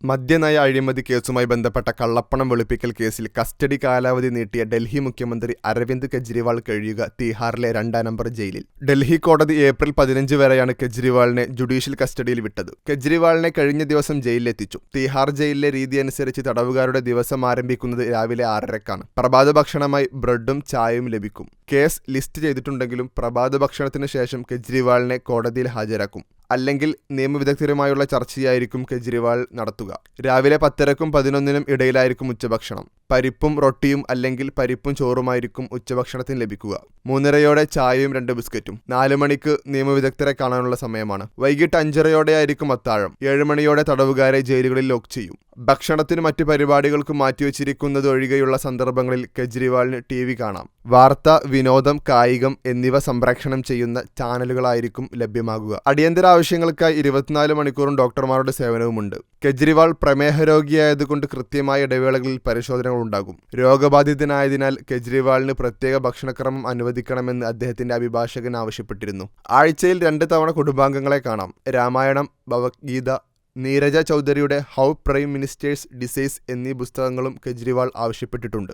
മദ്യനയ അഴിമതി കേസുമായി ബന്ധപ്പെട്ട കള്ളപ്പണം വെളുപ്പിക്കൽ കേസിൽ കസ്റ്റഡി കാലാവധി നീട്ടിയ ഡൽഹി മുഖ്യമന്ത്രി അരവിന്ദ് കെജ്രിവാൾ കഴിയുക തീഹാറിലെ 2-ാം നമ്പർ ജയിലിൽ. ഡൽഹി കോടതി ഏപ്രിൽ 15 വരെയാണ് കെജ്രിവാളിനെ ജുഡീഷ്യൽ കസ്റ്റഡിയിൽ വിട്ടത്. കെജ്രിവാളിനെ കഴിഞ്ഞ ദിവസം ജയിലിലെത്തിച്ചു. തീഹാർ ജയിലിലെ രീതിയനുസരിച്ച് തടവുകാരുടെ ദിവസം ആരംഭിക്കുന്നത് രാവിലെ 6:30-ക്കാണ്. പ്രഭാത ഭക്ഷണമായി ബ്രെഡും ചായയും ലഭിക്കും. കേസ് ലിസ്റ്റ് ചെയ്തിട്ടുണ്ടെങ്കിലും പ്രഭാത ഭക്ഷണത്തിന് ശേഷം കെജ്രിവാളിനെ കോടതിയിൽ ഹാജരാക്കും. അല്ലെങ്കിൽ നിയമവിദഗ്ധരുമായുള്ള ചർച്ചയായിരിക്കും കെജ്രിവാൾ നടത്തുക. രാവിലെ 10:30-ക്കും 11-നും ഇടയിലായിരിക്കും ഉച്ചഭക്ഷണം. പരിപ്പും റൊട്ടിയും അല്ലെങ്കിൽ പരിപ്പും ചോറുമായിരിക്കും ഉച്ചഭക്ഷണത്തിന് ലഭിക്കുക. 3:30-യോടെ ചായയും 2 ബിസ്ക്കറ്റും. 4 മണിക്ക് നിയമവിദഗ്ധരെ കാണാനുള്ള സമയമാണ്. വൈകിട്ട് 5:30-യോടെയായിരിക്കും അത്താഴം. 7 മണിയോടെ തടവുകാരെ ജയിലുകളിൽ ലോക്ക് ചെയ്യും. ഭക്ഷണത്തിനും മറ്റു പരിപാടികൾക്കും മാറ്റിവെച്ചിരിക്കുന്നത് ഒഴികെയുള്ള സന്ദർഭങ്ങളിൽ കെജ്രിവാളിന് TV കാണാം. വാർത്ത, വിനോദം, കായികം എന്നിവ സംപ്രേഷണം ചെയ്യുന്ന ചാനലുകളായിരിക്കും ലഭ്യമാകുക. അടിയന്തര ആവശ്യങ്ങൾക്കായി 24 മണിക്കൂറും ഡോക്ടർമാരുടെ സേവനവുമുണ്ട്. കെജ്രിവാൾ പ്രമേഹ രോഗിയായതുകൊണ്ട് കൃത്യമായ ഇടവേളകളിൽ പരിശോധനകൾ ഉണ്ടാകും. രോഗബാധിതനായതിനാൽ കെജ്രിവാളിന് പ്രത്യേക ഭക്ഷണക്രമം അനുവദിക്കണമെന്ന് അദ്ദേഹത്തിന്റെ അഭിഭാഷകൻ ആവശ്യപ്പെട്ടിരുന്നു. ആഴ്ചയിൽ 2 തവണ കുടുംബാംഗങ്ങളെ കാണാം. രാമായണം, ഭഗവത്ഗീത, നീരജ ചൗധരിയുടെ ഹൗ പ്രൈം മിനിസ്റ്റേഴ്സ് ഡിസൈസ് എന്നീ പുസ്തകങ്ങളും കെജ്രിവാൾ ആവശ്യപ്പെട്ടിട്ടുണ്ട്.